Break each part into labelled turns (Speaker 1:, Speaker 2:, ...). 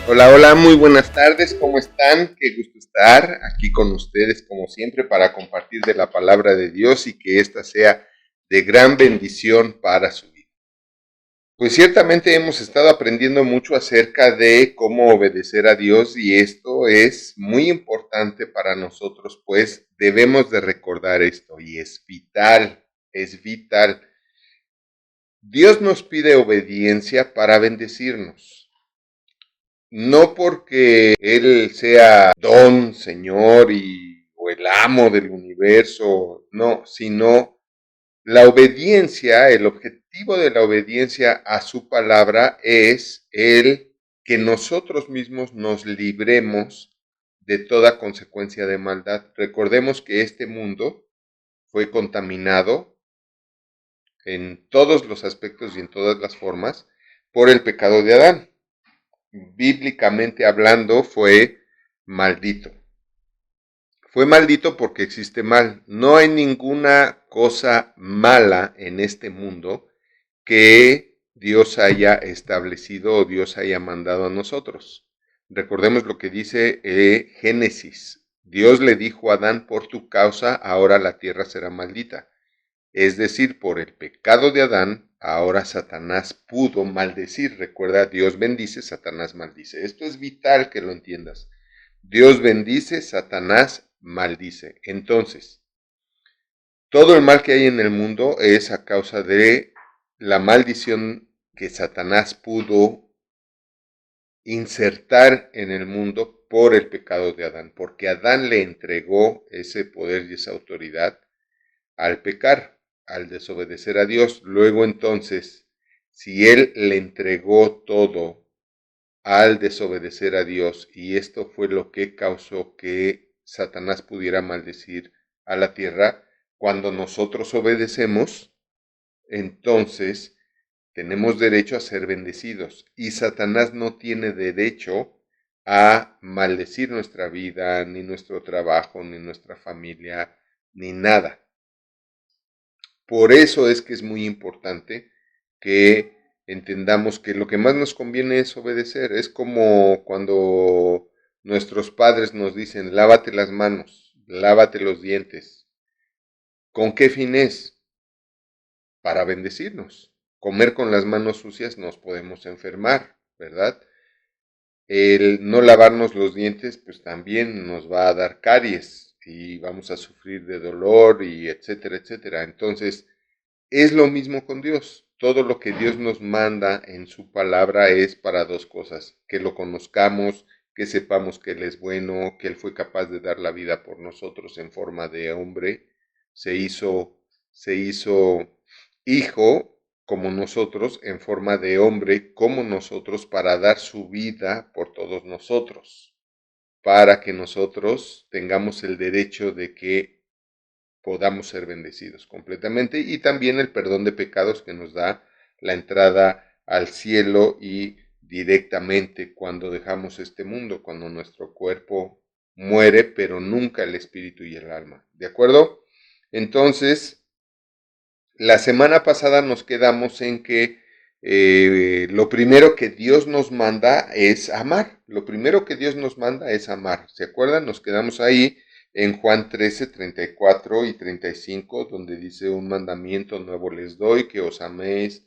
Speaker 1: Hola, hola, muy buenas tardes, ¿cómo están? Qué gusto estar aquí con ustedes como siempre para compartir de la palabra de Dios y que ésta sea de gran bendición para su vida. Pues ciertamente hemos estado aprendiendo mucho acerca de cómo obedecer a Dios y esto es muy importante para nosotros, pues debemos de recordar esto y es vital, es vital. Dios nos pide obediencia para bendecirnos. No porque Él sea don, Señor o el amo del universo, no, sino la obediencia, el objetivo de la obediencia a su palabra es el que nosotros mismos nos libremos de toda consecuencia de maldad. Recordemos que este mundo fue contaminado en todos los aspectos y en todas las formas por el pecado de Adán. Bíblicamente hablando, fue maldito. Fue maldito porque existe mal. No hay ninguna cosa mala en este mundo que Dios haya establecido o Dios haya mandado a nosotros. Recordemos lo que dice Génesis. Dios le dijo a Adán, por tu causa ahora la tierra será maldita. Es decir, por el pecado de Adán, ahora Satanás pudo maldecir. Recuerda, Dios bendice, Satanás maldice. Esto es vital que lo entiendas. Dios bendice, Satanás maldice. Entonces, todo el mal que hay en el mundo es a causa de la maldición que Satanás pudo insertar en el mundo por el pecado de Adán, porque Adán le entregó ese poder y esa autoridad al pecar, al desobedecer a Dios. Luego entonces, si él le entregó todo al desobedecer a Dios y esto fue lo que causó que Satanás pudiera maldecir a la tierra, cuando nosotros obedecemos, entonces tenemos derecho a ser bendecidos y Satanás no tiene derecho a maldecir nuestra vida, ni nuestro trabajo, ni nuestra familia, ni nada. Por eso es que es muy importante que entendamos que lo que más nos conviene es obedecer. Es como cuando nuestros padres nos dicen, lávate las manos, lávate los dientes. ¿Con qué fin es? Para bendecirnos. Comer con las manos sucias nos podemos enfermar, ¿verdad? El no lavarnos los dientes pues también nos va a dar caries y vamos a sufrir de dolor y etcétera, etcétera. Entonces, es lo mismo con Dios. Todo lo que Dios nos manda en su palabra es para dos cosas. Que lo conozcamos, que sepamos que Él es bueno, que Él fue capaz de dar la vida por nosotros en forma de hombre. Se hizo hijo como nosotros, en forma de hombre como nosotros, para dar su vida por todos nosotros. Para que nosotros tengamos el derecho de que podamos ser bendecidos completamente y también el perdón de pecados que nos da la entrada al cielo y directamente cuando dejamos este mundo, cuando nuestro cuerpo muere, pero nunca el espíritu y el alma. ¿De acuerdo? Entonces, la semana pasada nos quedamos en que lo primero que Dios nos manda es amar. Lo primero que Dios nos manda es amar. ¿Se acuerdan? Nos quedamos ahí en Juan 13, 34 y 35, donde dice un mandamiento nuevo les doy, que os améis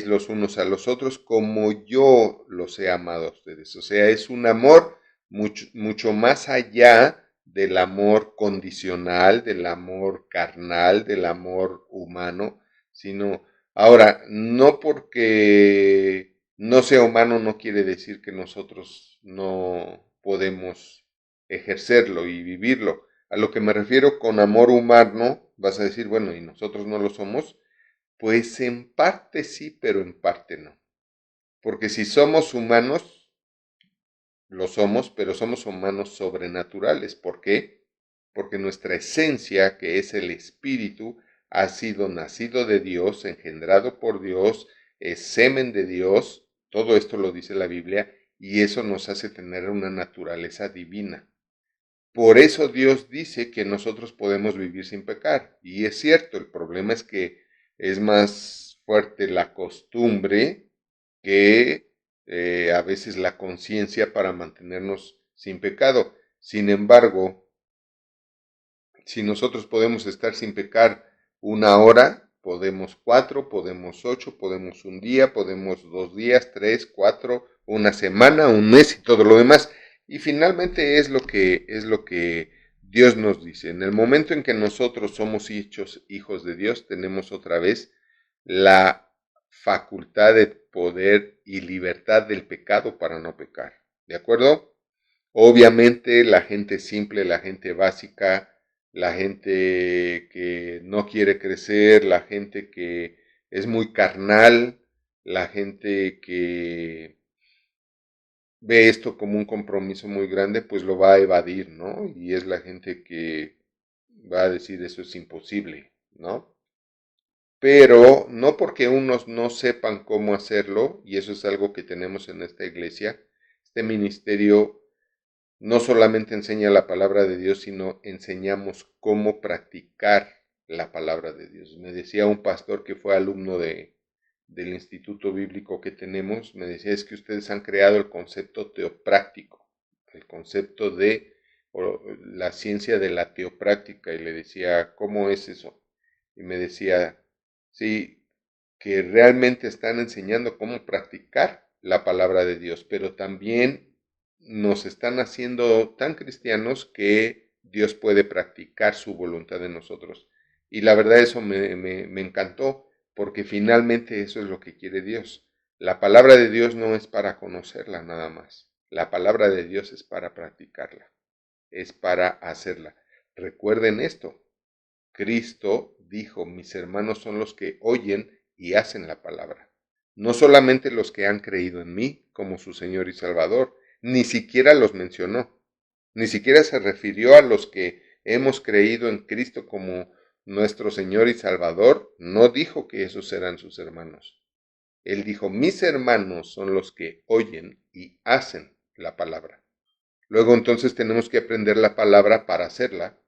Speaker 1: los unos a los otros como yo los he amado a ustedes. O sea, es un amor mucho más allá del amor condicional, del amor carnal, del amor humano, sino, ahora, no porque no sea humano no quiere decir que nosotros no podemos ejercerlo y vivirlo. A lo que me refiero con amor humano, vas a decir, bueno, ¿y nosotros no lo somos? Pues en parte sí, pero en parte no. Porque si somos humanos, lo somos, pero somos humanos sobrenaturales. ¿Por qué? Porque nuestra esencia, que es el espíritu, ha sido nacido de Dios, engendrado por Dios, es semen de Dios, todo esto lo dice la Biblia, y eso nos hace tener una naturaleza divina. Por eso Dios dice que nosotros podemos vivir sin pecar, y es cierto, el problema es que es más fuerte la costumbre que a veces la conciencia para mantenernos sin pecado. Sin embargo, si nosotros podemos estar sin pecar 1 hora, podemos 4, podemos 8, podemos un día, podemos 2 días, 3, 4, una semana, un mes y todo lo demás. Y finalmente es lo que Dios nos dice. En el momento en que nosotros somos hechos hijos de Dios, tenemos otra vez la facultad de poder y libertad del pecado para no pecar. ¿De acuerdo? Obviamente la gente simple, la gente básica, la gente que no quiere crecer, la gente que es muy carnal, la gente que ve esto como un compromiso muy grande, pues lo va a evadir, ¿no? Y es la gente que va a decir eso es imposible, ¿no? Pero no porque unos no sepan cómo hacerlo, y eso es algo que tenemos en esta iglesia, este ministerio no solamente enseña la palabra de Dios, sino enseñamos cómo practicar la palabra de Dios. Me decía un pastor que fue alumno del instituto bíblico que tenemos, me decía, es que ustedes han creado el concepto teopráctico, el concepto de la ciencia de la teopráctica. Y le decía, ¿cómo es eso? Y me decía, sí, que realmente están enseñando cómo practicar la palabra de Dios, pero también nos están haciendo tan cristianos que Dios puede practicar su voluntad en nosotros. Y la verdad eso me encantó, porque finalmente eso es lo que quiere Dios. La palabra de Dios no es para conocerla nada más. La palabra de Dios es para practicarla, es para hacerla. Recuerden esto, Cristo dijo, mis hermanos son los que oyen y hacen la palabra. No solamente los que han creído en mí como su Señor y Salvador, ni siquiera los mencionó, ni siquiera se refirió a los que hemos creído en Cristo como nuestro Señor y Salvador, no dijo que esos eran sus hermanos. Él dijo, mis hermanos son los que oyen y hacen la palabra. Luego entonces tenemos que aprender la palabra para hacerla,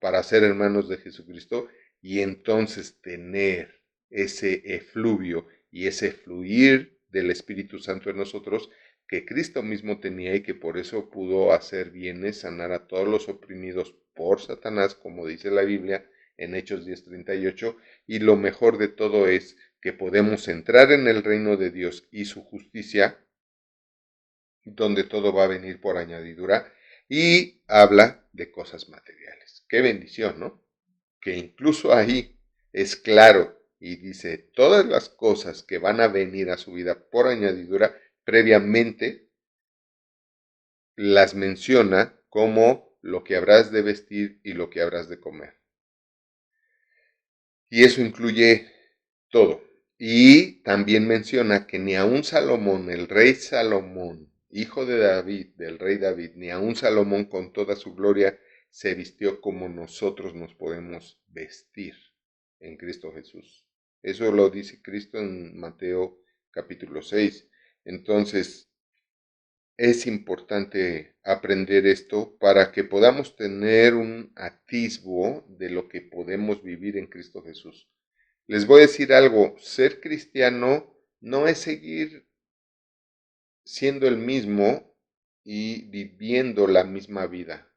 Speaker 1: para ser hermanos de Jesucristo y entonces tener ese efluvio y ese fluir del Espíritu Santo en nosotros que Cristo mismo tenía y que por eso pudo hacer bienes, sanar a todos los oprimidos por Satanás, como dice la Biblia en Hechos 10:38, y lo mejor de todo es que podemos entrar en el reino de Dios y su justicia, donde todo va a venir por añadidura, y habla de cosas materiales. Qué bendición, ¿no? Que incluso ahí es claro y dice todas las cosas que van a venir a su vida por añadidura, previamente las menciona como lo que habrás de vestir y lo que habrás de comer. Y eso incluye todo. Y también menciona que ni aun Salomón, el rey Salomón, hijo de David, del rey David, ni aun Salomón con toda su gloria se vistió como nosotros nos podemos vestir en Cristo Jesús. Eso lo dice Cristo en Mateo capítulo 6. Entonces, es importante aprender esto para que podamos tener un atisbo de lo que podemos vivir en Cristo Jesús. Les voy a decir algo, ser cristiano no es seguir siendo el mismo y viviendo la misma vida.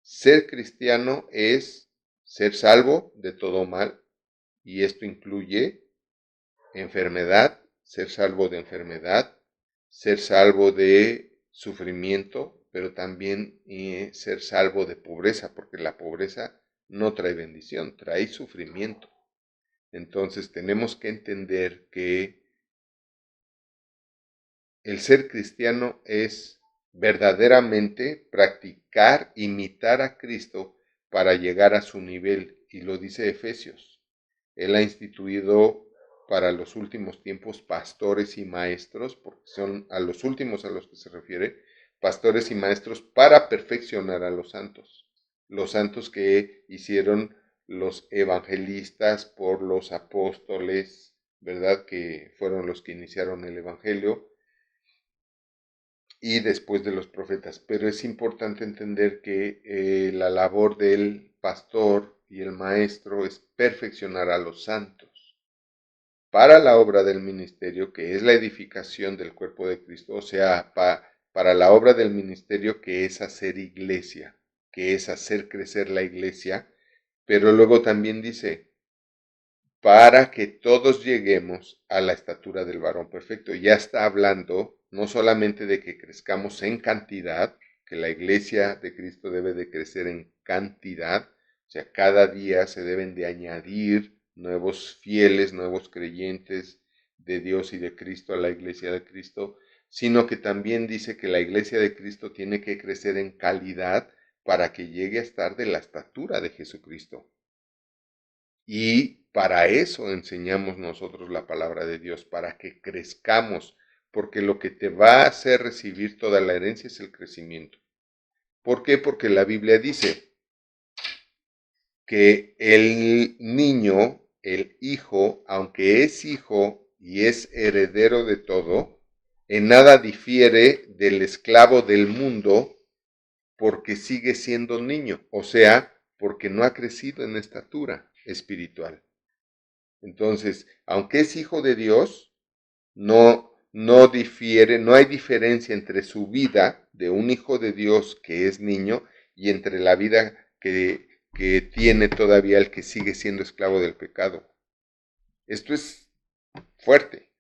Speaker 1: Ser cristiano es ser salvo de todo mal, y esto incluye enfermedad, ser salvo de enfermedad, ser salvo de sufrimiento, pero también ser salvo de pobreza, porque la pobreza no trae bendición, trae sufrimiento. Entonces tenemos que entender que el ser cristiano es verdaderamente practicar, imitar a Cristo para llegar a su nivel, y lo dice Efesios. Él ha instituido para los últimos tiempos pastores y maestros, porque son a los últimos a los que se refiere, pastores y maestros para perfeccionar a los santos que hicieron los evangelistas por los apóstoles, ¿verdad? Que fueron los que iniciaron el evangelio, y después de los profetas. Pero es importante entender que la labor del pastor y el maestro es perfeccionar a los santos. para la obra del ministerio, que es la edificación del cuerpo de Cristo, o sea, para la obra del ministerio, que es hacer iglesia, que es hacer crecer la iglesia, pero luego también dice, para que todos lleguemos a la estatura del varón perfecto. Ya está hablando no solamente de que crezcamos en cantidad, que la iglesia de Cristo debe de crecer en cantidad, o sea, cada día se deben de añadir nuevos fieles, nuevos creyentes de Dios y de Cristo a la iglesia de Cristo, sino que también dice que la iglesia de Cristo tiene que crecer en calidad para que llegue a estar de la estatura de Jesucristo. Y para eso enseñamos nosotros la palabra de Dios, para que crezcamos, porque lo que te va a hacer recibir toda la herencia es el crecimiento. ¿Por qué? Porque la Biblia dice que el niño, el hijo, aunque es hijo y es heredero de todo, en nada difiere del esclavo del mundo porque sigue siendo niño, o sea, porque no ha crecido en estatura espiritual. Entonces, aunque es hijo de Dios, no difiere, no hay diferencia entre su vida de un hijo de Dios que es niño y entre la vida que tiene todavía el que sigue siendo esclavo del pecado. Esto es fuerte,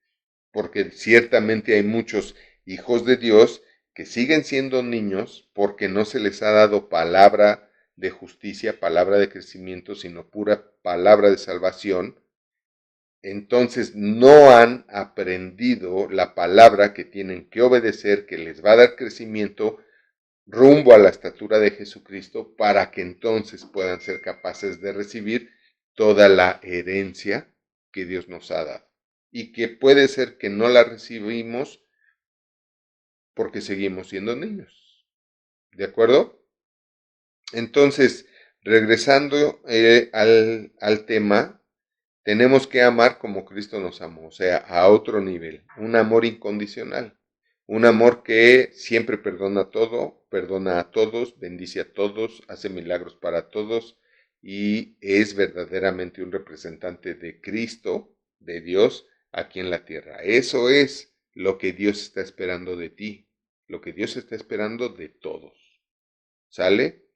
Speaker 1: porque ciertamente hay muchos hijos de Dios que siguen siendo niños porque no se les ha dado palabra de justicia, palabra de crecimiento, sino pura palabra de salvación. Entonces no han aprendido la palabra que tienen que obedecer, que les va a dar crecimiento rumbo a la estatura de Jesucristo, para que entonces puedan ser capaces de recibir toda la herencia que Dios nos ha dado. Y que puede ser que no la recibimos porque seguimos siendo niños. ¿De acuerdo? Entonces, regresando al tema, tenemos que amar como Cristo nos amó, o sea, a otro nivel, un amor incondicional, un amor que siempre perdona todo, perdona a todos, bendice a todos, hace milagros para todos y es verdaderamente un representante de Cristo, de Dios, aquí en la tierra. Eso es lo que Dios está esperando de ti, lo que Dios está esperando de todos. ¿Sale?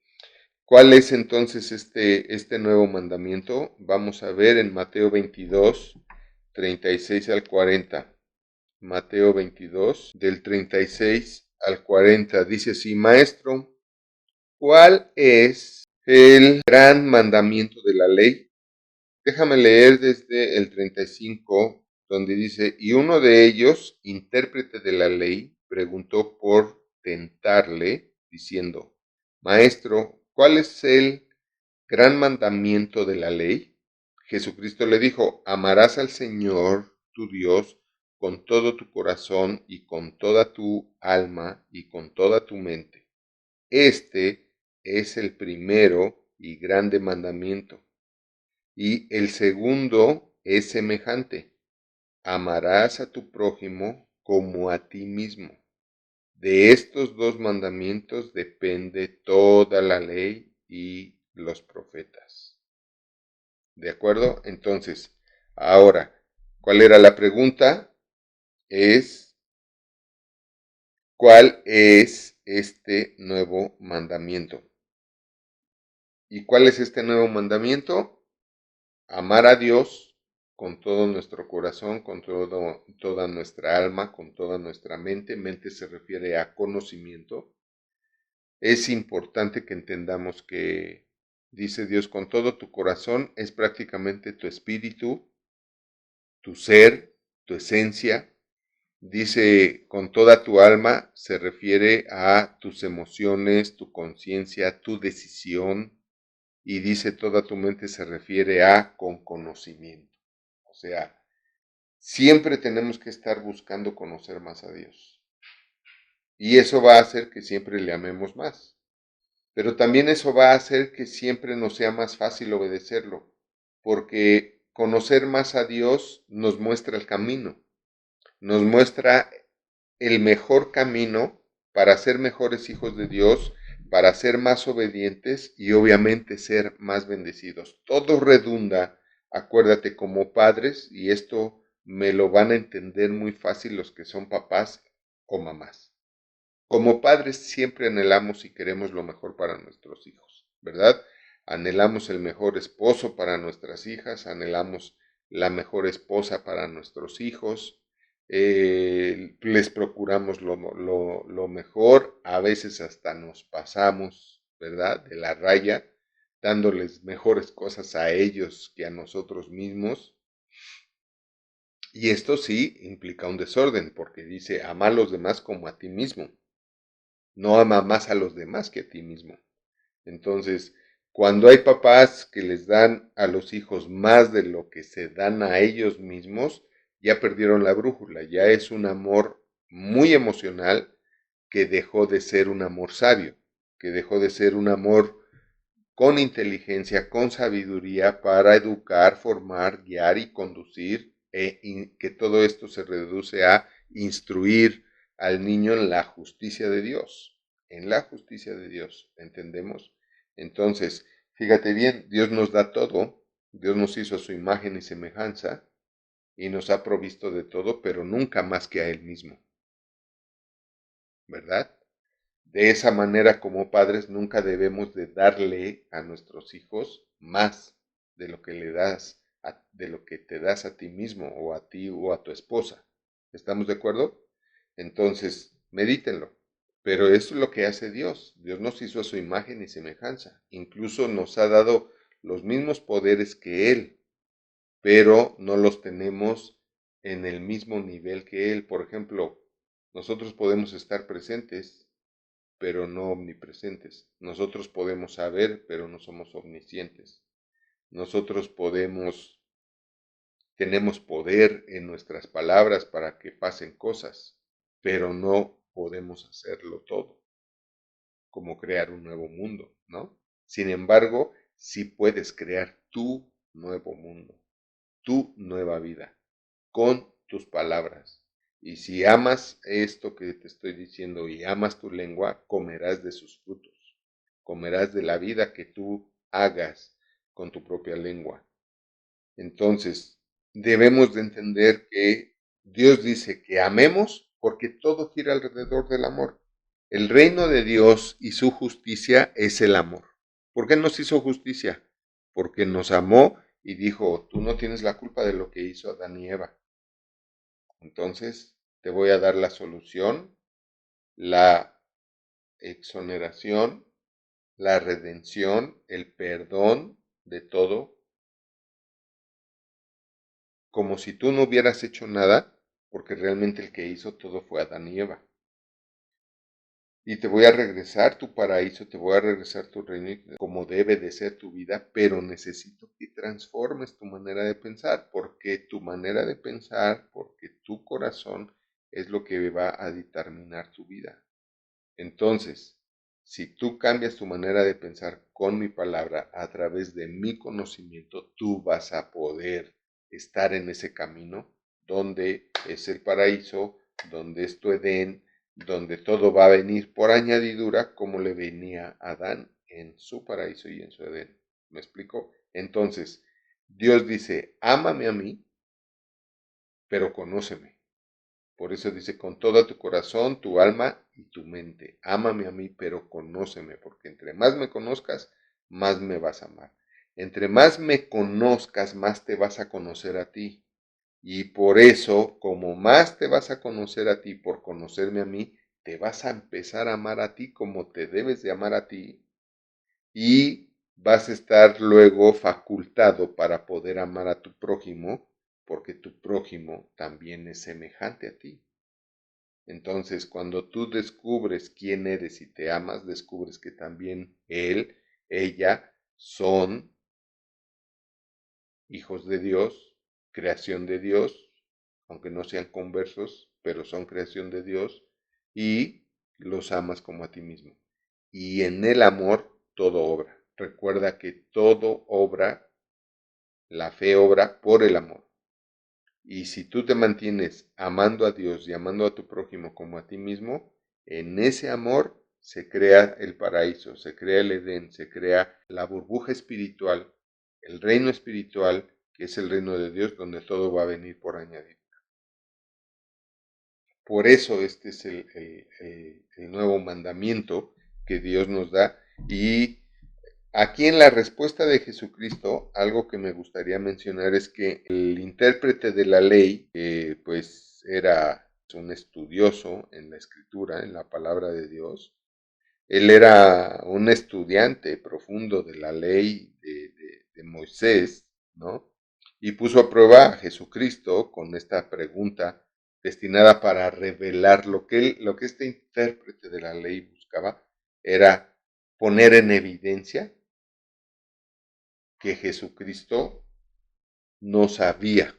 Speaker 1: ¿Cuál es entonces este nuevo mandamiento? Vamos a ver en Mateo 22, 36 al 40. Mateo 22, del 36 al 40. Dice así, Maestro, ¿cuál es el gran mandamiento de la ley? Déjame leer desde el 35, donde dice, y uno de ellos, intérprete de la ley, preguntó por tentarle, diciendo, Maestro, ¿cuál es el gran mandamiento de la ley? Jesucristo le dijo, amarás al Señor tu Dios con todo tu corazón y con toda tu alma y con toda tu mente. Este es el primero y grande mandamiento. Y el segundo es semejante. Amarás a tu prójimo como a ti mismo. De estos dos mandamientos depende toda la ley y los profetas. ¿De acuerdo? Entonces, ahora, ¿cuál era la pregunta? ¿Cuál es este nuevo mandamiento? ¿Y cuál es este nuevo mandamiento? Amar a Dios con todo nuestro corazón, con toda nuestra alma, con toda nuestra mente. Mente se refiere a conocimiento. Es importante que entendamos que, dice Dios, con todo tu corazón es prácticamente tu espíritu, tu ser, tu esencia. Dice con toda tu alma, se refiere a tus emociones, tu conciencia, tu decisión. Y dice toda tu mente se refiere a con conocimiento. O sea, siempre tenemos que estar buscando conocer más a Dios. Y eso va a hacer que siempre le amemos más. Pero también eso va a hacer que siempre nos sea más fácil obedecerlo. Porque conocer más a Dios nos muestra el camino. Nos muestra el mejor camino para ser mejores hijos de Dios, para ser más obedientes y obviamente ser más bendecidos. Todo redunda, acuérdate, como padres, y esto me lo van a entender muy fácil los que son papás o mamás. Como padres siempre anhelamos y queremos lo mejor para nuestros hijos, ¿verdad? Anhelamos el mejor esposo para nuestras hijas, anhelamos la mejor esposa para nuestros hijos, les procuramos lo mejor, a veces hasta nos pasamos, ¿verdad? De la raya, dándoles mejores cosas a ellos que a nosotros mismos. Y esto sí implica un desorden, porque dice, ama a los demás como a ti mismo. No ama más a los demás que a ti mismo. Entonces, cuando hay papás que les dan a los hijos más de lo que se dan a ellos mismos, ya perdieron la brújula, ya es un amor muy emocional que dejó de ser un amor sabio, que dejó de ser un amor con inteligencia, con sabiduría para educar, formar, guiar y conducir, que todo esto se reduce a instruir al niño en la justicia de Dios, en la justicia de Dios, ¿entendemos? Entonces, fíjate bien, Dios nos da todo, Dios nos hizo a su imagen y semejanza y nos ha provisto de todo, pero nunca más que a Él mismo, ¿verdad? De esa manera, como padres, nunca debemos de darle a nuestros hijos más de lo que le das, de lo que te das a ti mismo o a ti o a tu esposa. ¿Estamos de acuerdo? Entonces, medítenlo. Pero eso es lo que hace Dios. Dios nos hizo a su imagen y semejanza. Incluso nos ha dado los mismos poderes que Él, pero no los tenemos en el mismo nivel que Él. Por ejemplo, nosotros podemos estar presentes pero no omnipresentes. Nosotros podemos saber, pero no somos omniscientes. Nosotros tenemos poder en nuestras palabras para que pasen cosas, pero no podemos hacerlo todo, como crear un nuevo mundo, ¿no? Sin embargo, sí puedes crear tu nuevo mundo, tu nueva vida, con tus palabras. Y si amas esto que te estoy diciendo y amas tu lengua, comerás de sus frutos. Comerás de la vida que tú hagas con tu propia lengua. Entonces, debemos de entender que Dios dice que amemos porque todo gira alrededor del amor. El reino de Dios y su justicia es el amor. ¿Por qué nos hizo justicia? Porque nos amó y dijo, tú no tienes la culpa de lo que hizo Adán y Eva. Entonces, te voy a dar la solución, la exoneración, la redención, el perdón de todo, como si tú no hubieras hecho nada, porque realmente el que hizo todo fue Adán y Eva. Y te voy a regresar tu paraíso, te voy a regresar tu reino como debe de ser tu vida, pero necesito que transformes tu manera de pensar, porque tu manera de pensar, porque tu corazón es lo que va a determinar tu vida. Entonces, si tú cambias tu manera de pensar con mi palabra a través de mi conocimiento, tú vas a poder estar en ese camino donde es el paraíso, donde es tu Edén, donde todo va a venir por añadidura como le venía a Adán en su paraíso y en su Edén. ¿Me explico? Entonces, Dios dice, ámame a mí, pero conóceme. Por eso dice, con todo tu corazón, tu alma y tu mente. Ámame a mí, pero conóceme, porque entre más me conozcas, más me vas a amar. Entre más me conozcas, más te vas a conocer a ti. Y por eso, como más te vas a conocer a ti por conocerme a mí, te vas a empezar a amar a ti como te debes de amar a ti. Y vas a estar luego facultado para poder amar a tu prójimo, porque tu prójimo también es semejante a ti. Entonces, cuando tú descubres quién eres y te amas, descubres que también él, ella son hijos de Dios, creación de Dios, aunque no sean conversos, pero son creación de Dios y los amas como a ti mismo. Y en el amor todo obra. Recuerda que todo obra, la fe obra por el amor. Y si tú te mantienes amando a Dios y amando a tu prójimo como a ti mismo, en ese amor se crea el paraíso, se crea el Edén, se crea la burbuja espiritual, el reino espiritual que es el reino de Dios, donde todo va a venir por añadidura. Por eso este es el nuevo mandamiento que Dios nos da. Y aquí en la respuesta de Jesucristo, algo que me gustaría mencionar es que el intérprete de la ley, que pues era un estudioso en la escritura, en la palabra de Dios, él era un estudiante profundo de la ley de Moisés, ¿no? Y puso a prueba a Jesucristo con esta pregunta destinada para revelar lo que este intérprete de la ley buscaba, era poner en evidencia que Jesucristo no sabía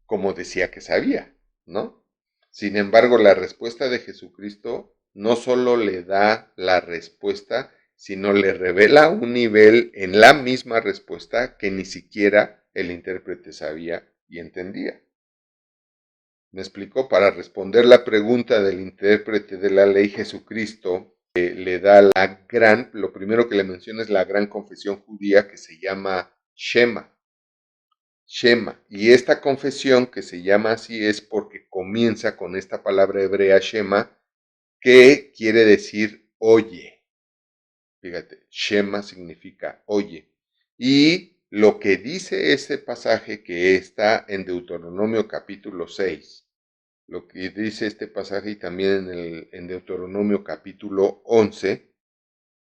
Speaker 1: como decía que sabía, ¿no? Sin embargo, la respuesta de Jesucristo no solo le da la respuesta, sino le revela un nivel en la misma respuesta que ni siquiera el intérprete sabía y entendía. Me explicó, para responder la pregunta del intérprete de la ley, Jesucristo le da lo primero que le menciona es la gran confesión judía que se llama Shema. Shema. Y esta confesión que se llama así es porque comienza con esta palabra hebrea Shema, que quiere decir oye. Fíjate, Shema significa oye. Y lo que dice ese pasaje que está en Deuteronomio capítulo 6, lo que dice este pasaje y también en Deuteronomio capítulo 11,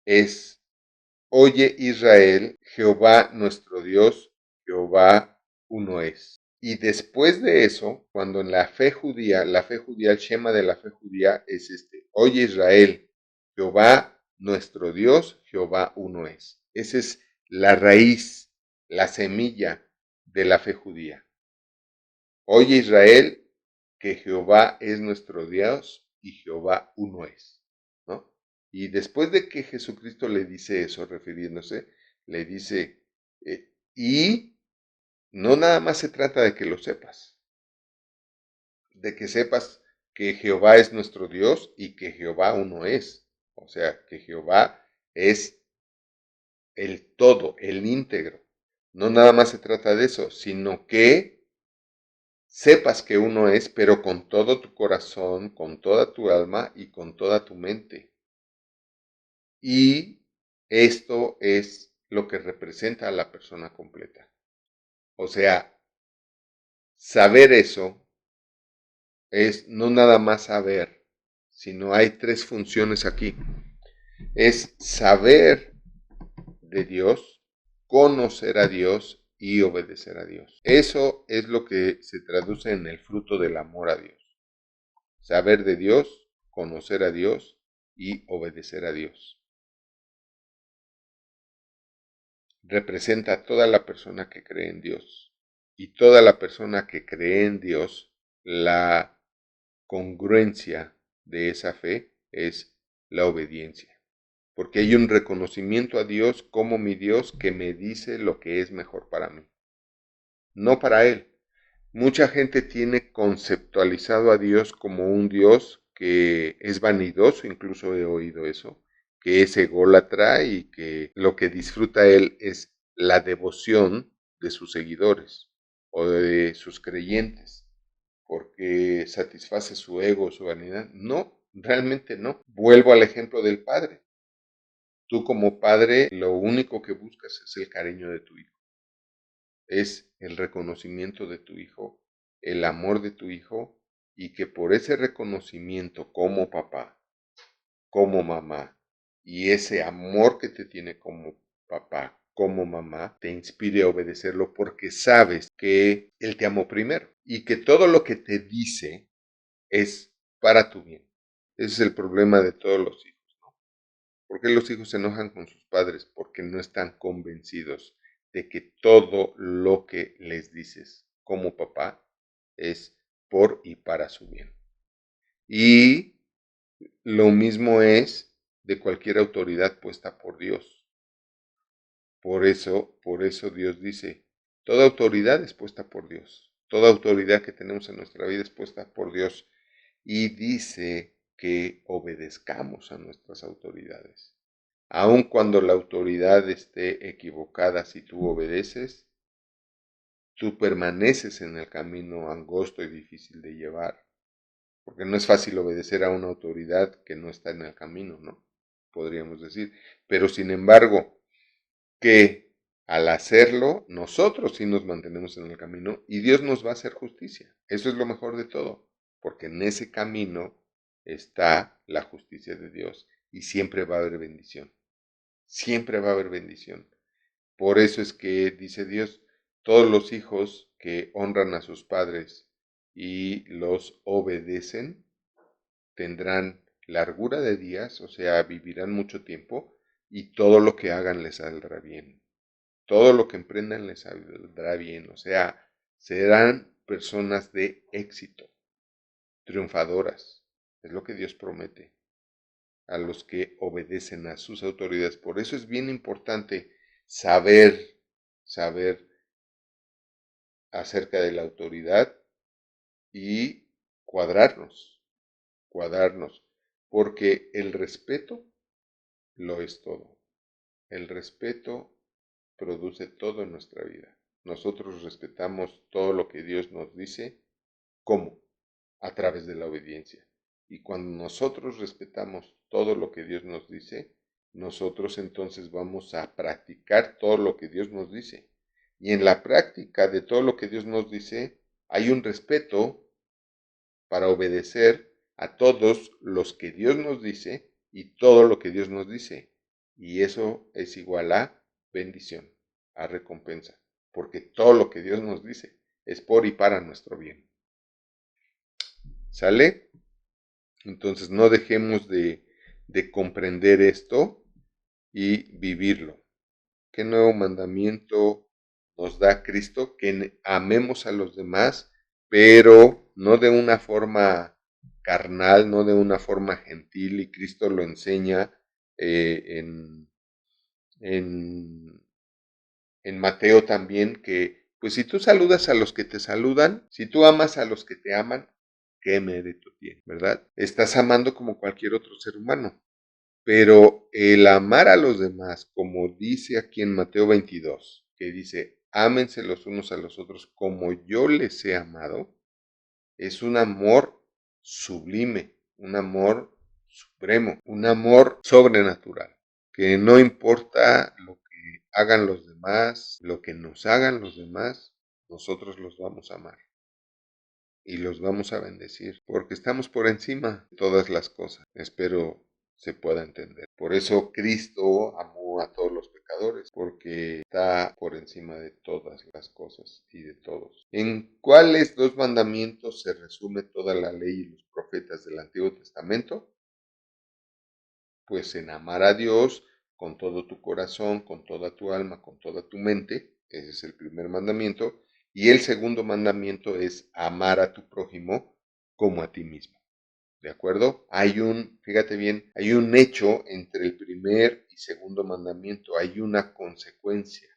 Speaker 1: es: Oye Israel, Jehová nuestro Dios, Jehová uno es. Y después de eso, cuando en la fe judía, el Shema de la fe judía es este: Oye Israel, Jehová nuestro Dios, Jehová uno es. Esa es la raíz, la semilla de la fe judía. Oye Israel, que Jehová es nuestro Dios y Jehová uno es, ¿no? Y después de que Jesucristo le dice eso, refiriéndose, le dice, y no nada más se trata de que lo sepas, de que sepas que Jehová es nuestro Dios y que Jehová uno es. O sea, que Jehová es el todo, el íntegro. No nada más se trata de eso, sino que sepas que uno es, pero con todo tu corazón, con toda tu alma y con toda tu mente. Y esto es lo que representa a la persona completa. O sea, saber eso es no nada más saber, sino hay tres funciones aquí. Es saber de Dios, conocer a Dios y obedecer a Dios. Eso es lo que se traduce en el fruto del amor a Dios. Saber de Dios, conocer a Dios y obedecer a Dios. Representa a toda la persona que cree en Dios. Y toda la persona que cree en Dios, la congruencia de esa fe es la obediencia. Porque hay un reconocimiento a Dios como mi Dios que me dice lo que es mejor para mí, no para Él. Mucha gente tiene conceptualizado a Dios como un Dios que es vanidoso, incluso he oído eso, que es ególatra y que lo que disfruta él es la devoción de sus seguidores o de sus creyentes, porque satisface su ego, su vanidad. No, realmente no. Vuelvo al ejemplo del padre. Tú como padre lo único que buscas es el cariño de tu hijo, es el reconocimiento de tu hijo, el amor de tu hijo, y que por ese reconocimiento como papá, como mamá, y ese amor que te tiene como papá, como mamá, te inspire a obedecerlo porque sabes que él te amó primero y que todo lo que te dice es para tu bien. Ese es el problema de todos los hijos. ¿Por qué los hijos se enojan con sus padres? Porque no están convencidos de que todo lo que les dices como papá es por y para su bien. Y lo mismo es de cualquier autoridad puesta por Dios. Por eso Dios dice, toda autoridad es puesta por Dios. Toda autoridad que tenemos en nuestra vida es puesta por Dios. Y dice que obedezcamos a nuestras autoridades. Aun cuando la autoridad esté equivocada, si tú obedeces, tú permaneces en el camino angosto y difícil de llevar. Porque no es fácil obedecer a una autoridad que no está en el camino, ¿no? Podríamos decir. Pero sin embargo, que al hacerlo, nosotros sí nos mantenemos en el camino y Dios nos va a hacer justicia. Eso es lo mejor de todo, porque en ese camino está la justicia de Dios y siempre va a haber bendición. Siempre va a haber bendición. Por eso es que dice Dios, todos los hijos que honran a sus padres y los obedecen, tendrán largura de días, o sea, vivirán mucho tiempo, y todo lo que hagan les saldrá bien. Todo lo que emprendan les saldrá bien, o sea, serán personas de éxito, triunfadoras. Es lo que Dios promete a los que obedecen a sus autoridades. Por eso es bien importante saber acerca de la autoridad y cuadrarnos, cuadrarnos, porque el respeto lo es todo. El respeto produce todo en nuestra vida. Nosotros respetamos todo lo que Dios nos dice. ¿Cómo? A través de la obediencia. Y cuando nosotros respetamos todo lo que Dios nos dice, nosotros entonces vamos a practicar todo lo que Dios nos dice. Y en la práctica de todo lo que Dios nos dice, hay un respeto para obedecer a todos los que Dios nos dice y todo lo que Dios nos dice. Y eso es igual a bendición, a recompensa, porque todo lo que Dios nos dice es por y para nuestro bien. ¿Sale? Entonces no dejemos de comprender esto y vivirlo. ¿Qué nuevo mandamiento nos da Cristo? Que amemos a los demás, pero no de una forma carnal, no de una forma gentil, y Cristo lo enseña en, en, en Mateo también, que pues si tú saludas a los que te saludan, si tú amas a los que te aman, ¿qué mérito tiene, verdad? Estás amando como cualquier otro ser humano. Pero el amar a los demás, como dice aquí en Mateo 22, que dice, ámense los unos a los otros como yo les he amado, es un amor sublime, un amor supremo, un amor sobrenatural, que no importa lo que hagan los demás, lo que nos hagan los demás, nosotros los vamos a amar y los vamos a bendecir, porque estamos por encima de todas las cosas. Espero se pueda entender. Por eso Cristo amó a todos los pecadores, porque está por encima de todas las cosas y de todos. ¿En cuáles dos mandamientos se resume toda la ley y los profetas del Antiguo Testamento? Pues en amar a Dios con todo tu corazón, con toda tu alma, con toda tu mente. Ese es el primer mandamiento. Y el segundo mandamiento es amar a tu prójimo como a ti mismo. ¿De acuerdo? Fíjate bien, hay un hecho entre el primer y segundo mandamiento, hay una consecuencia,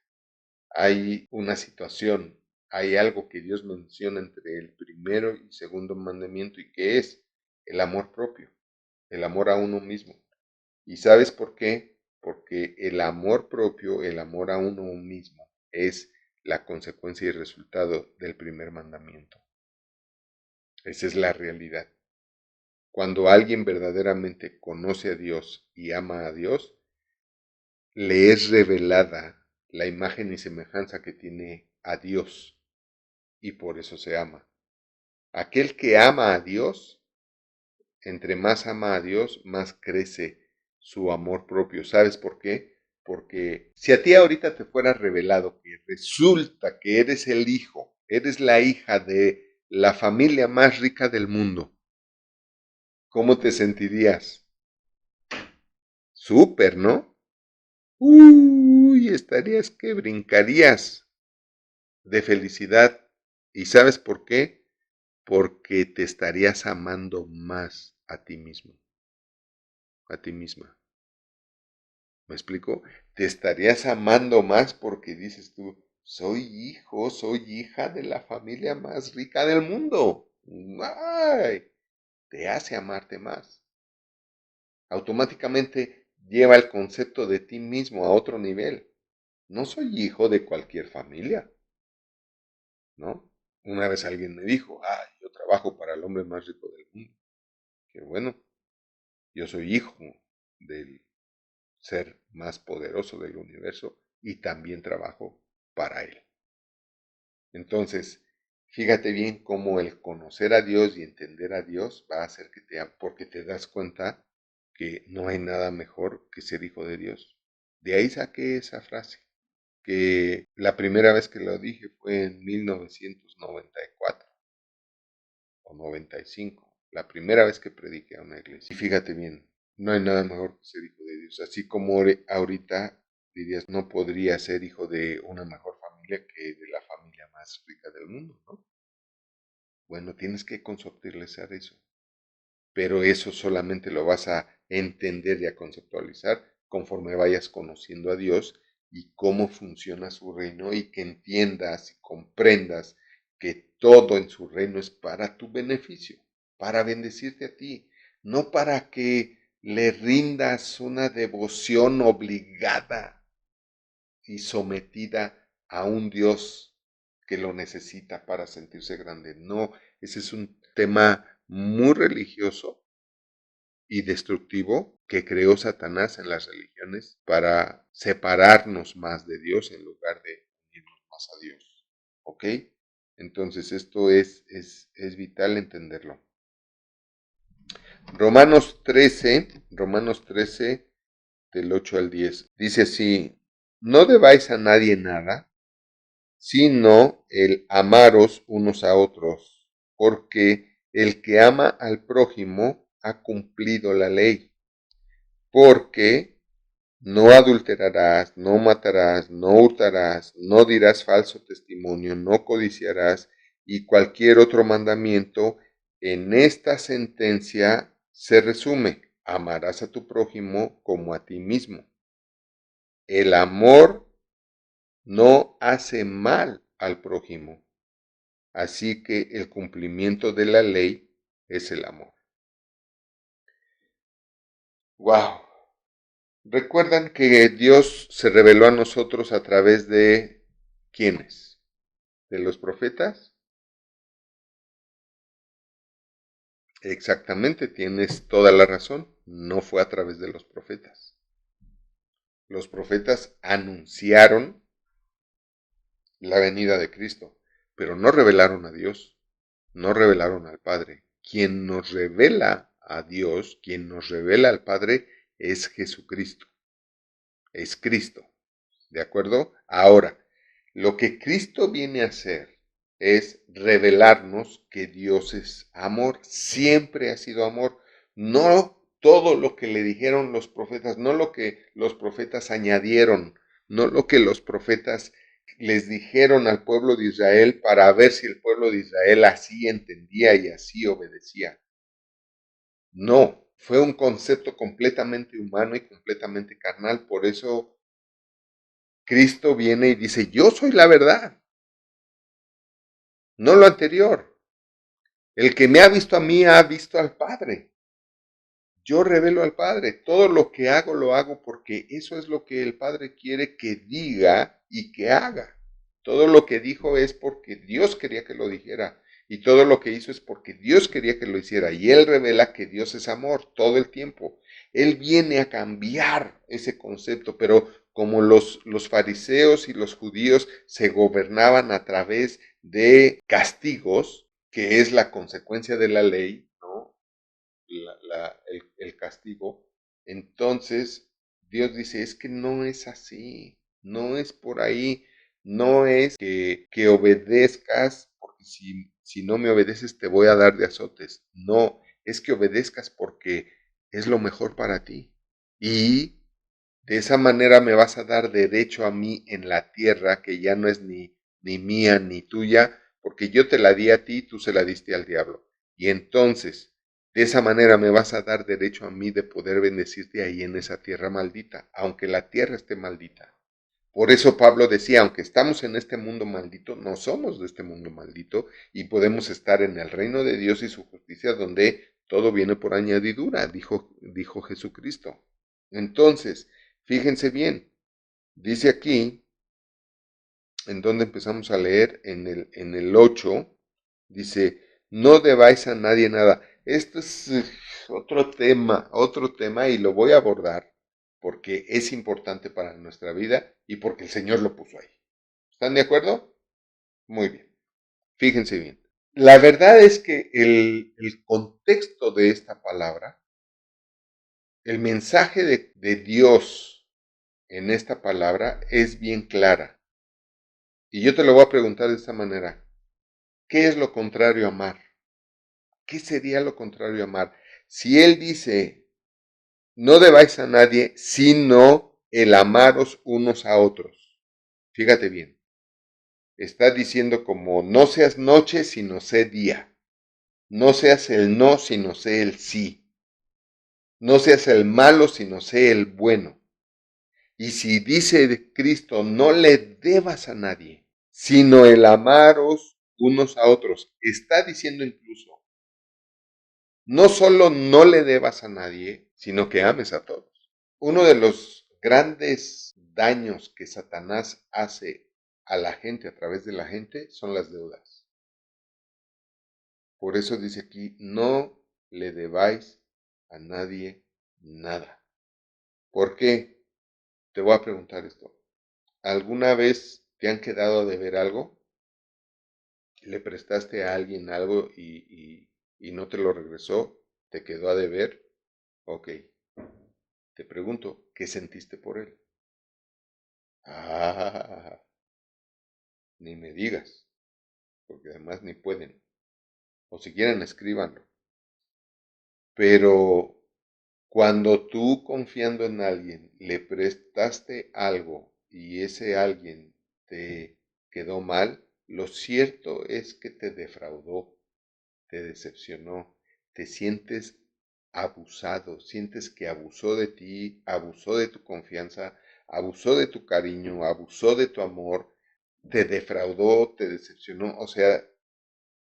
Speaker 1: hay una situación, hay algo que Dios menciona entre el primero y segundo mandamiento y que es el amor propio, el amor a uno mismo. ¿Y sabes por qué? Porque el amor propio, el amor a uno mismo, es la consecuencia y resultado del primer mandamiento. Esa es la realidad. Cuando alguien verdaderamente conoce a Dios y ama a Dios, le es revelada la imagen y semejanza que tiene a Dios y por eso se ama. Aquel que ama a Dios, entre más ama a Dios, más crece su amor propio. ¿Sabes por qué? Porque si a ti ahorita te fuera revelado que resulta que eres el hijo, eres la hija de la familia más rica del mundo, ¿cómo te sentirías? Súper, ¿no? Uy, estarías que brincarías de felicidad. ¿Y sabes por qué? Porque te estarías amando más a ti mismo, a ti misma. ¿Me explico? Te estarías amando más porque dices tú, soy hijo, soy hija de la familia más rica del mundo. ¡Ay! Te hace amarte más. Automáticamente lleva el concepto de ti mismo a otro nivel. No soy hijo de cualquier familia, ¿no? Una vez alguien me dijo, yo trabajo para el hombre más rico del mundo. Que bueno, yo soy hijo del ser más poderoso del universo y también trabajo para él. Entonces, fíjate bien cómo el conocer a Dios y entender a Dios va a hacer que porque te das cuenta que no hay nada mejor que ser hijo de Dios. De ahí saqué esa frase, que la primera vez que lo dije fue en 1994 o 95, la primera vez que prediqué a una iglesia. Y fíjate bien, no hay nada mejor que ser hijo de Dios. Así como ahorita dirías, no podría ser hijo de una mejor familia que de la familia más rica del mundo, ¿no? Bueno, tienes que conceptualizar eso. Pero eso solamente lo vas a entender y a conceptualizar conforme vayas conociendo a Dios y cómo funciona su reino y que entiendas y comprendas que todo en su reino es para tu beneficio, para bendecirte a ti, no para que le rindas una devoción obligada y sometida a un Dios que lo necesita para sentirse grande. No, ese es un tema muy religioso y destructivo que creó Satanás en las religiones para separarnos más de Dios en lugar de unirnos más a Dios. ¿Ok? Entonces esto es vital entenderlo. Romanos 13 del 8 al 10, dice así, no debáis a nadie nada, sino el amaros unos a otros, porque el que ama al prójimo ha cumplido la ley. Porque no adulterarás, no matarás, no hurtarás, no dirás falso testimonio, no codiciarás, y cualquier otro mandamiento, en esta sentencia se resume, amarás a tu prójimo como a ti mismo. El amor no hace mal al prójimo, así que el cumplimiento de la ley es el amor. ¡Wow! Recuerdan que Dios se reveló a nosotros a través de ¿quiénes? ¿De los profetas? Exactamente, tienes toda la razón. No fue a través de los profetas. Los profetas anunciaron la venida de Cristo, pero no revelaron a Dios, no revelaron al Padre. Quien nos revela a Dios, quien nos revela al Padre, es Jesucristo. Es Cristo. ¿De acuerdo? Ahora, lo que Cristo viene a hacer es revelarnos que Dios es amor, siempre ha sido amor, no todo lo que le dijeron los profetas, no lo que los profetas añadieron, no lo que los profetas les dijeron al pueblo de Israel para ver si el pueblo de Israel así entendía y así obedecía. No, fue un concepto completamente humano y completamente carnal, por eso Cristo viene y dice, yo soy la verdad, no lo anterior. El que me ha visto a mí ha visto al Padre. Yo revelo al Padre. Todo lo que hago lo hago porque eso es lo que el Padre quiere que diga y que haga. Todo lo que dijo es porque Dios quería que lo dijera. Y todo lo que hizo es porque Dios quería que lo hiciera. Y Él revela que Dios es amor todo el tiempo. Él viene a cambiar ese concepto, pero como los fariseos y los judíos se gobernaban a través de castigos, que es la consecuencia de la ley, ¿no? El castigo, entonces Dios dice, es que no es así, no es por ahí, no es que obedezcas, porque si no me obedeces te voy a dar de azotes, no, es que obedezcas porque es lo mejor para ti. Y de esa manera me vas a dar derecho a mí en la tierra, que ya no es ni mía ni tuya, porque yo te la di a ti y tú se la diste al diablo. Y entonces, de esa manera me vas a dar derecho a mí de poder bendecirte ahí en esa tierra maldita, aunque la tierra esté maldita. Por eso Pablo decía, aunque estamos en este mundo maldito, no somos de este mundo maldito y podemos estar en el reino de Dios y su justicia donde todo viene por añadidura, dijo Jesucristo. Entonces, fíjense bien, dice aquí, en donde empezamos a leer, en el 8, dice, no debáis a nadie nada. Esto es otro tema y lo voy a abordar porque es importante para nuestra vida y porque el Señor lo puso ahí. ¿Están de acuerdo? Muy bien. Fíjense bien. La verdad es que el contexto de esta palabra, el mensaje de Dios en esta palabra es bien clara. Y yo te lo voy a preguntar de esta manera. ¿Qué es lo contrario a amar? ¿Qué sería lo contrario a amar? Si Él dice, no debáis a nadie, sino el amaros unos a otros. Fíjate bien. Está diciendo como, no seas noche, sino sé día. No seas el no, sino sé el sí. No seas el malo, sino sé el bueno. Y si dice Cristo, no le debas a nadie, sino el amaros unos a otros. Está diciendo incluso, no solo no le debas a nadie, sino que ames a todos. Uno de los grandes daños que Satanás hace a la gente a través de la gente son las deudas. Por eso dice aquí, no le debáis a nadie nada. ¿Por qué? Te voy a preguntar esto. ¿Alguna vez te han quedado a deber algo? ¿Le prestaste a alguien algo y no te lo regresó? ¿Te quedó a deber? Ok. Te pregunto, ¿qué sentiste por él? Ah, ni me digas, porque además ni pueden. O si quieren, escríbanlo. Pero cuando tú confiando en alguien le prestaste algo y ese alguien te quedó mal, lo cierto es que te defraudó, te decepcionó, te sientes abusado, sientes que abusó de ti, abusó de tu confianza, abusó de tu cariño, abusó de tu amor, te defraudó, te decepcionó, o sea,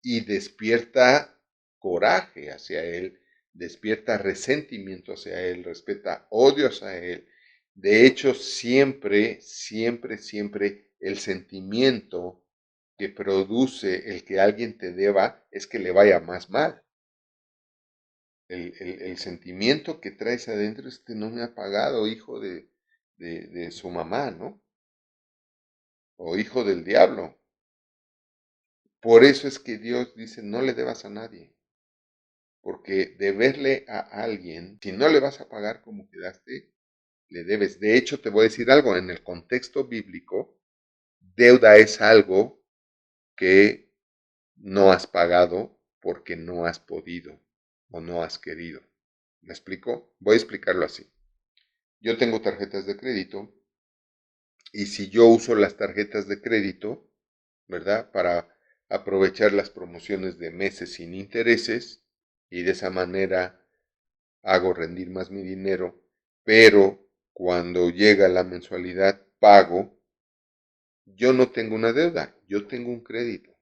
Speaker 1: y despierta coraje hacia él, despierta resentimiento hacia él, respeta odios a él. De hecho, siempre, siempre, siempre el sentimiento que produce el que alguien te deba es que le vaya más mal. El sentimiento que traes adentro es que no me ha pagado, hijo de su mamá, ¿no? O hijo del diablo. Por eso es que Dios dice, no le debas a nadie. Porque deberle a alguien, si no le vas a pagar como quedaste, le debes. De hecho, te voy a decir algo, en el contexto bíblico, deuda es algo que no has pagado porque no has podido o no has querido. ¿Me explico? Voy a explicarlo así. Yo tengo tarjetas de crédito y si yo uso las tarjetas de crédito, ¿verdad? Para aprovechar las promociones de meses sin intereses y de esa manera hago rendir más mi dinero, pero cuando llega la mensualidad pago, yo no tengo una deuda, yo tengo un crédito.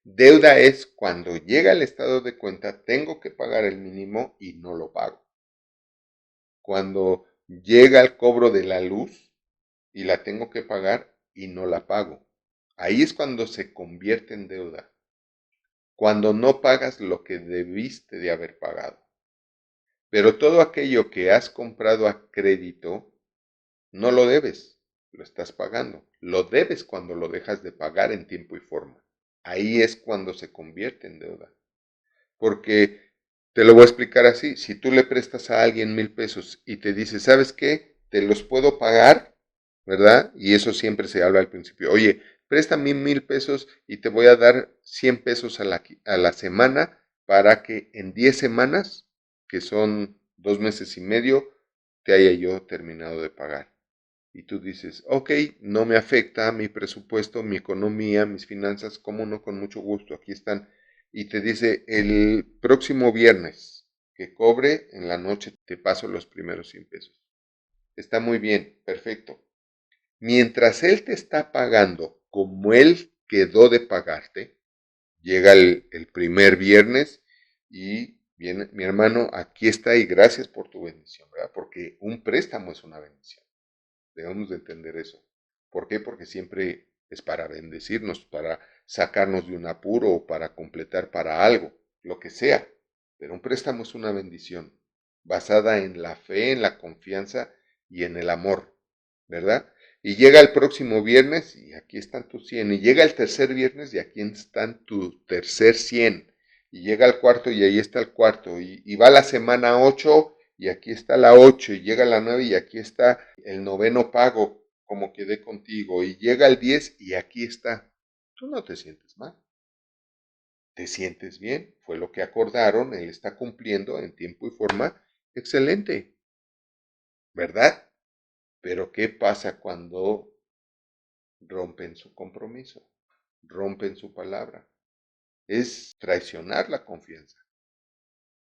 Speaker 1: Deuda es cuando llega el estado de cuenta, tengo que pagar el mínimo y no lo pago. Cuando llega el cobro de la luz y la tengo que pagar y no la pago. Ahí es cuando se convierte en deuda. Cuando no pagas lo que debiste de haber pagado. Pero todo aquello que has comprado a crédito, no lo debes, lo estás pagando. Lo debes cuando lo dejas de pagar en tiempo y forma. Ahí es cuando se convierte en deuda. Porque te lo voy a explicar así. Si tú le prestas a alguien 1,000 pesos y te dice, ¿sabes qué? Te los puedo pagar, ¿verdad? Y eso siempre se habla al principio. Oye, préstame 1,000 pesos y te voy a dar 100 pesos a la semana para que en 10 semanas, que son 2 meses y medio, te haya yo terminado de pagar. Y tú dices, ok, no me afecta mi presupuesto, mi economía, mis finanzas, cómo no, con mucho gusto, aquí están. Y te dice, el próximo viernes que cobre, en la noche te paso los primeros 100 pesos. Está muy bien, perfecto. Mientras él te está pagando como él quedó de pagarte, llega el primer viernes y viene, mi hermano, aquí está y gracias por tu bendición, ¿verdad? Porque un préstamo es una bendición. Debemos de entender eso. ¿Por qué? Porque siempre es para bendecirnos, para sacarnos de un apuro o para completar para algo, lo que sea. Pero un préstamo es una bendición basada en la fe, en la confianza y en el amor, ¿verdad? Y llega el próximo viernes y aquí están tus 100. Y llega el tercer viernes y aquí están tu tercer 100. Y llega el cuarto y ahí está el cuarto. Y va la semana 8 y aquí está la 8. Y llega la 9 y aquí está el noveno pago, como quedé contigo. Y llega el 10 y aquí está. Tú no te sientes mal. Te sientes bien. Fue lo que acordaron. Él está cumpliendo en tiempo y forma. Excelente. ¿Verdad? Pero ¿qué pasa cuando rompen su compromiso? Rompen su palabra. Es traicionar la confianza.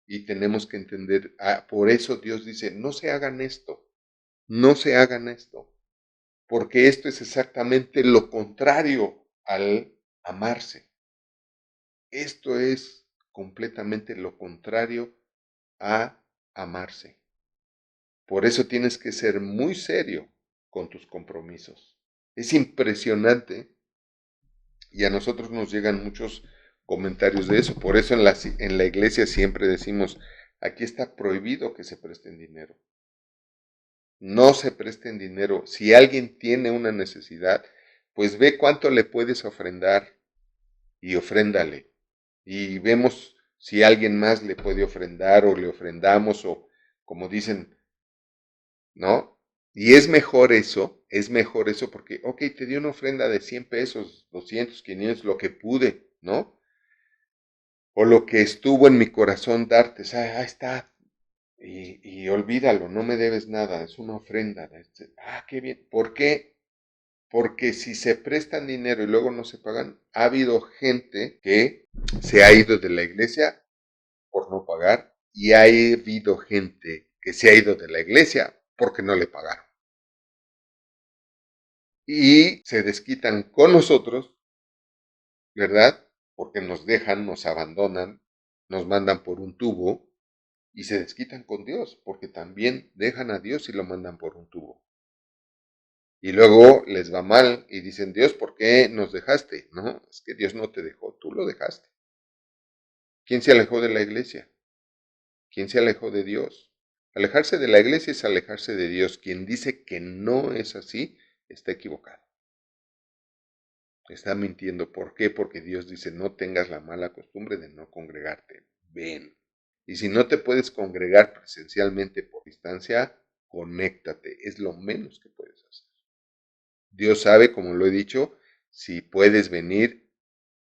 Speaker 1: Y tenemos que entender, por eso Dios dice, no se hagan esto, no se hagan esto, porque esto es exactamente lo contrario al amarse. Esto es completamente lo contrario a amarse. Por eso tienes que ser muy serio con tus compromisos. Es impresionante y a nosotros nos llegan muchos comentarios de eso. Por eso en la iglesia siempre decimos, aquí está prohibido que se presten dinero. No se presten dinero. Si alguien tiene una necesidad, pues ve cuánto le puedes ofrendar y ofréndale. Y vemos si alguien más le puede ofrendar o le ofrendamos o como dicen, ¿no? Y es mejor eso porque, ok, te di una ofrenda de 100 pesos, 200, 500, lo que pude, ¿no? O lo que estuvo en mi corazón darte, ahí está, y olvídalo, no me debes nada, es una ofrenda. Qué bien. ¿Por qué? Porque si se prestan dinero y luego no se pagan, ha habido gente que se ha ido de la iglesia por no pagar y ha habido gente que se ha ido de la iglesia porque no le pagaron. Y se desquitan con nosotros, ¿verdad? Porque nos dejan, nos abandonan, nos mandan por un tubo y se desquitan con Dios, porque también dejan a Dios y lo mandan por un tubo. Y luego les va mal y dicen, Dios, ¿por qué nos dejaste? No, es que Dios no te dejó, tú lo dejaste. ¿Quién se alejó de la iglesia? ¿Quién se alejó de Dios? Alejarse de la iglesia es alejarse de Dios. Quien dice que no es así, está equivocado. Está mintiendo. ¿Por qué? Porque Dios dice, no tengas la mala costumbre de no congregarte. Ven. Y si no te puedes congregar presencialmente por distancia, conéctate. Es lo menos que puedes hacer. Dios sabe, como lo he dicho, si puedes venir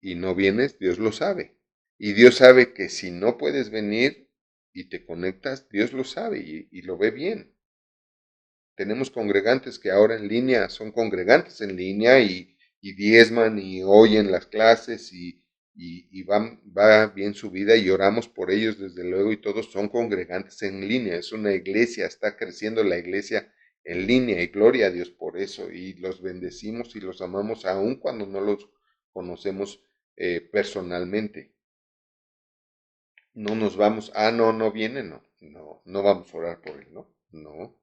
Speaker 1: y no vienes, Dios lo sabe. Y Dios sabe que si no puedes venir y te conectas, Dios lo sabe y lo ve bien. Tenemos congregantes que ahora en línea son congregantes en línea y diezman y oyen las clases y va bien su vida y oramos por ellos desde luego y todos son congregantes en línea. Es una iglesia, está creciendo la iglesia en línea y gloria a Dios por eso y los bendecimos y los amamos aun cuando no los conocemos personalmente. No nos vamos, no, no viene, no vamos a orar por él, no.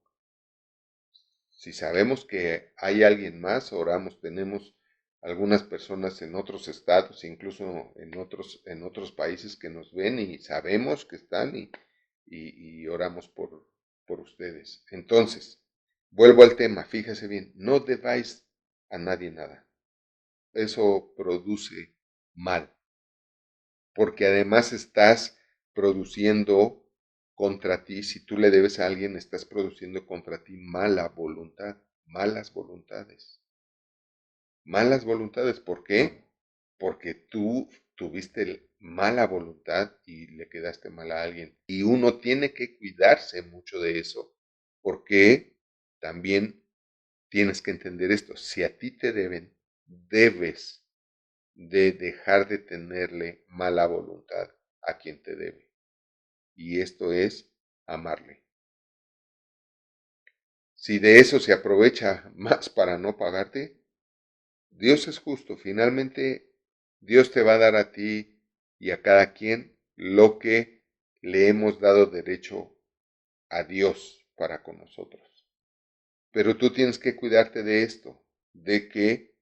Speaker 1: Si sabemos que hay alguien más, oramos, tenemos algunas personas en otros estados, incluso en otros países que nos ven y sabemos que están y oramos por ustedes. Entonces, vuelvo al tema, fíjese bien, no debáis a nadie nada. Eso produce mal, porque además estás produciendo contra ti, si tú le debes a alguien, estás produciendo contra ti mala voluntad, malas voluntades. Malas voluntades, ¿por qué? Porque tú tuviste mala voluntad y le quedaste mal a alguien. Y uno tiene que cuidarse mucho de eso, porque también tienes que entender esto. Si a ti te deben, debes de dejar de tenerle mala voluntad a quien te debe. Y esto es amarle. Si de eso se aprovecha más para no pagarte, Dios es justo. Finalmente, Dios te va a dar a ti y a cada quien lo que le hemos dado derecho a Dios para con nosotros. Pero tú tienes que cuidarte de esto, de que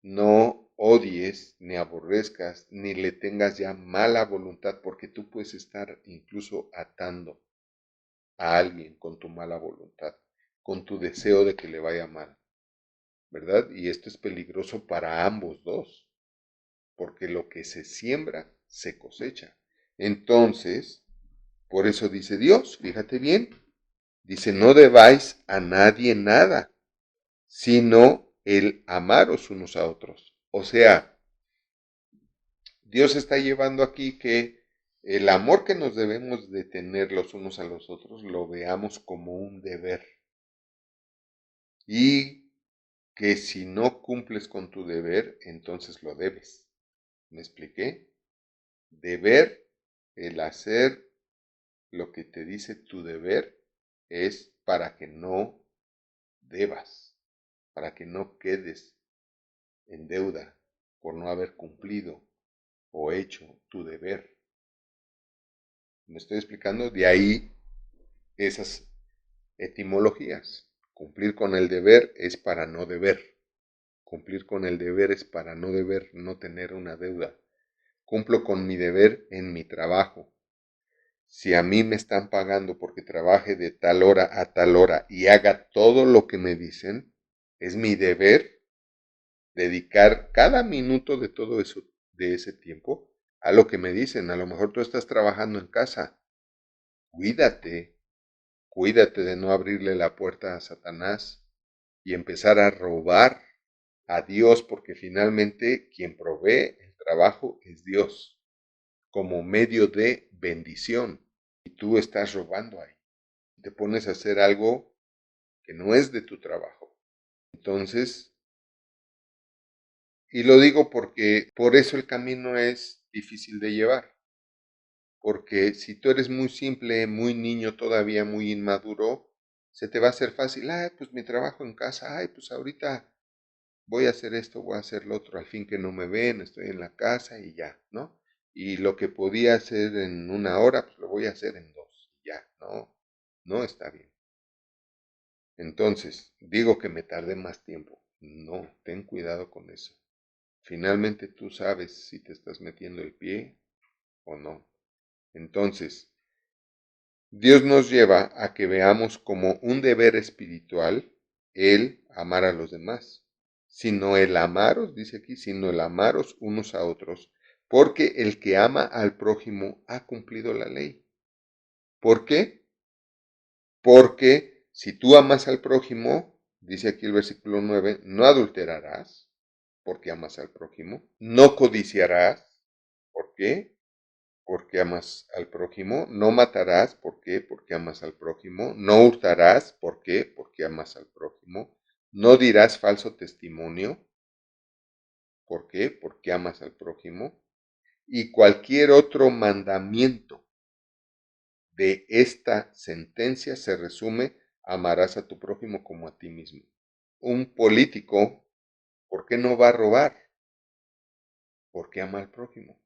Speaker 1: no odies, ni aborrezcas, ni le tengas ya mala voluntad, porque tú puedes estar incluso atando a alguien con tu mala voluntad, con tu deseo de que le vaya mal, ¿verdad? Y esto es peligroso para ambos dos, porque lo que se siembra, se cosecha. Entonces, por eso dice Dios, fíjate bien, dice, no debáis a nadie nada, sino el amaros unos a otros. O sea, Dios está llevando aquí que el amor que nos debemos de tener los unos a los otros lo veamos como un deber. Y que si no cumples con tu deber, entonces lo debes. ¿Me expliqué? Deber, el hacer lo que te dice tu deber, es para que no debas, para que no quedes en deuda por no haber cumplido o hecho tu deber. ¿Me estoy explicando? De ahí esas etimologías. Cumplir con el deber es para no deber. Cumplir con el deber es para no deber, no tener una deuda. Cumplo con mi deber en mi trabajo. Si a mí me están pagando porque trabaje de tal hora a tal hora y haga todo lo que me dicen, es mi deber dedicar cada minuto de todo eso, de ese tiempo, a lo que me dicen. A lo mejor tú estás trabajando en casa. Cuídate, cuídate de no abrirle la puerta a Satanás y empezar a robar a Dios, porque finalmente quien provee el trabajo es Dios, como medio de bendición. Y tú estás robando ahí. Te pones a hacer algo que no es de tu trabajo. Entonces, y lo digo porque por eso el camino es difícil de llevar. Porque si tú eres muy simple, muy niño todavía, muy inmaduro, se te va a hacer fácil. Ay, pues mi trabajo en casa, ay, pues ahorita voy a hacer esto, voy a hacer lo otro, al fin que no me ven, estoy en la casa y ya, ¿no? Y lo que podía hacer en una hora, pues lo voy a hacer en dos, ya, no, no está bien. Entonces, digo que me tardé más tiempo. No, ten cuidado con eso. Finalmente tú sabes si te estás metiendo el pie o no. Entonces, Dios nos lleva a que veamos como un deber espiritual el amar a los demás, sino el amaros, dice aquí, sino el amaros unos a otros, porque el que ama al prójimo ha cumplido la ley. ¿Por qué? Porque si tú amas al prójimo, dice aquí el versículo 9, no adulterarás, porque amas al prójimo, no codiciarás, ¿por qué? Porque amas al prójimo, no matarás, ¿por qué? Porque amas al prójimo, no hurtarás, ¿por qué? Porque amas al prójimo, no dirás falso testimonio, ¿por qué? Porque amas al prójimo, y cualquier otro mandamiento de esta sentencia se resume, amarás a tu prójimo como a ti mismo. Un político, ¿por qué no va a robar? Porque ama al prójimo.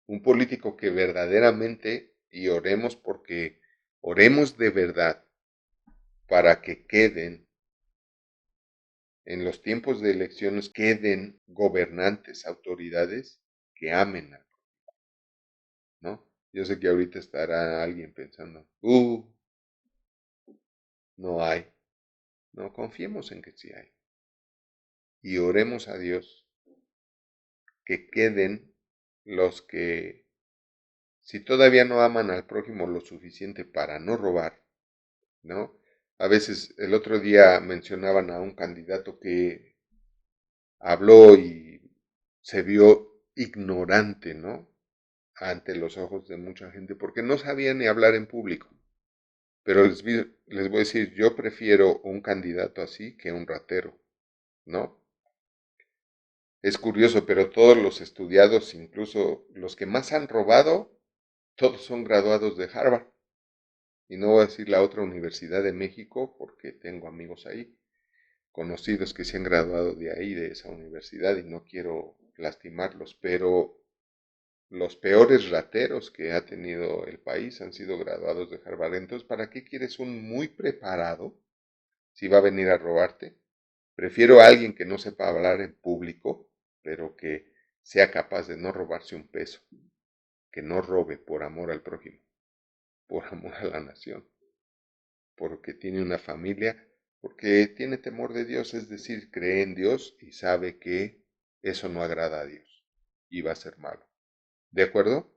Speaker 1: Un político que verdaderamente, y oremos porque oremos de verdad para que queden, en los tiempos de elecciones, queden gobernantes, autoridades que amen al prójimo, ¿no? Yo sé que ahorita estará alguien pensando, no hay. No, confiemos en que sí hay. Y oremos a Dios que queden los que, si todavía no aman al prójimo lo suficiente para no robar, ¿no? A veces el otro día mencionaban a un candidato que habló y se vio ignorante, ¿no? Ante los ojos de mucha gente, porque no sabía ni hablar en público. Pero les voy a decir, yo prefiero un candidato así que un ratero, ¿no? Es curioso, pero todos los estudiados, incluso los que más han robado, todos son graduados de Harvard. Y no voy a decir la otra universidad de México porque tengo amigos ahí, conocidos que se han graduado de ahí, de esa universidad, y no quiero lastimarlos, pero los peores rateros que ha tenido el país han sido graduados de Harvard. Entonces, ¿para qué quieres un muy preparado si va a venir a robarte? Prefiero a alguien que no sepa hablar en público, pero que sea capaz de no robarse un peso, que no robe por amor al prójimo, por amor a la nación, porque tiene una familia, porque tiene temor de Dios, es decir, cree en Dios y sabe que eso no agrada a Dios y va a ser malo. ¿De acuerdo?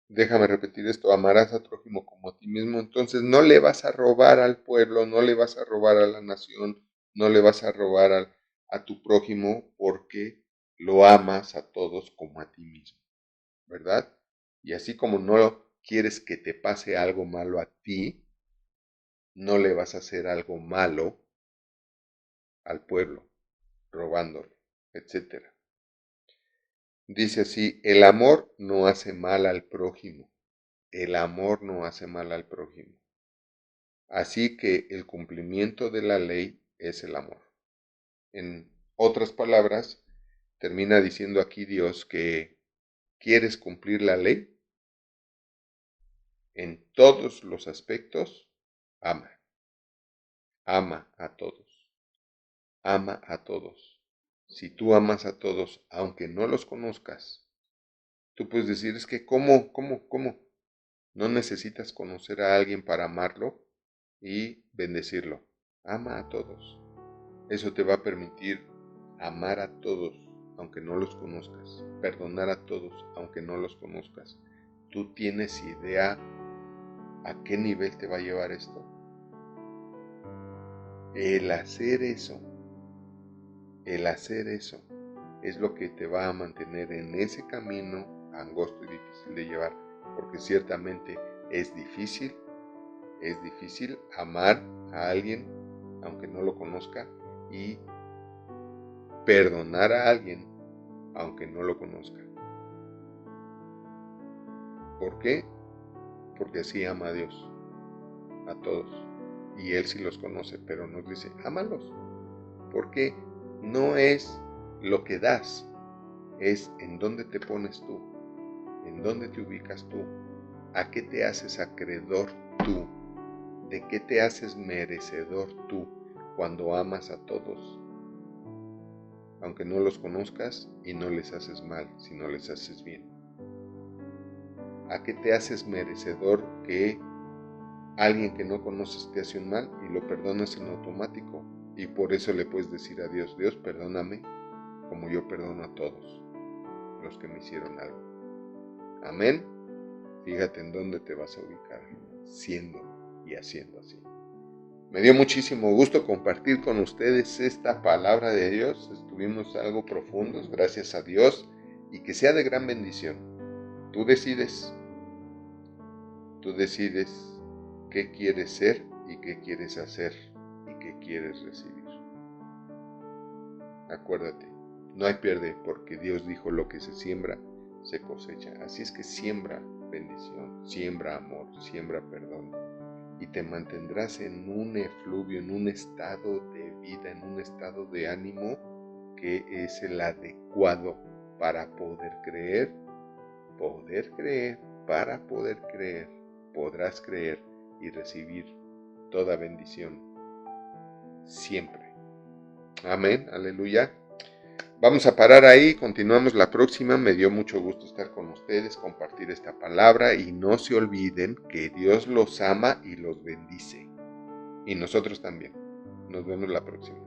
Speaker 1: Déjame repetir esto, amarás a tu prójimo como a ti mismo, entonces no le vas a robar al pueblo, no le vas a robar a la nación, no le vas a robar a tu prójimo porque lo amas a todos como a ti mismo, ¿verdad? Y así como no quieres que te pase algo malo a ti, no le vas a hacer algo malo al pueblo, robándole, etcétera. Dice así, el amor no hace mal al prójimo, el amor no hace mal al prójimo. Así que el cumplimiento de la ley es el amor. En otras palabras, termina diciendo aquí Dios que quieres cumplir la ley en todos los aspectos, ama. Ama a todos. Ama a todos. Si tú amas a todos, aunque no los conozcas, tú puedes decir, es que ¿cómo? No necesitas conocer a alguien para amarlo y bendecirlo. Ama a todos. Eso te va a permitir amar a todos, aunque no los conozcas. Perdonar a todos, aunque no los conozcas. ¿Tú tienes idea a qué nivel te va a llevar esto? El hacer eso es lo que te va a mantener en ese camino angosto y difícil de llevar, porque ciertamente es difícil amar a alguien aunque no lo conozca y perdonar a alguien aunque no lo conozca. ¿Por qué? Porque así ama a Dios, a todos. Y Él sí los conoce, pero nos dice, ámalos. Porque no es lo que das, es en dónde te pones tú, en dónde te ubicas tú, a qué te haces acreedor tú, de qué te haces merecedor tú cuando amas a todos, aunque no los conozcas y no les haces mal, sino les haces bien. ¿A qué te haces merecedor que alguien que no conoces te hace un mal y lo perdonas en automático? Y por eso le puedes decir a Dios, Dios, perdóname como yo perdono a todos los que me hicieron algo. Amén. Fíjate en dónde te vas a ubicar, siendo y haciendo así. Me dio muchísimo gusto compartir con ustedes esta palabra de Dios. Estuvimos algo profundos, gracias a Dios, y que sea de gran bendición. Tú decides qué quieres ser y qué quieres hacer y qué quieres recibir. Acuérdate, no hay pierde porque Dios dijo lo que se siembra, se cosecha. Así es que siembra bendición, siembra amor, siembra perdón y te mantendrás en un efluvio, en un estado de vida, en un estado de ánimo que es el adecuado para poder creer, para poder creer, podrás creer y recibir toda bendición siempre. Amén, aleluya. Vamos a parar ahí, continuamos la próxima. Me dio mucho gusto estar con ustedes, compartir esta palabra y no se olviden que Dios los ama y los bendice. Y nosotros también. Nos vemos la próxima.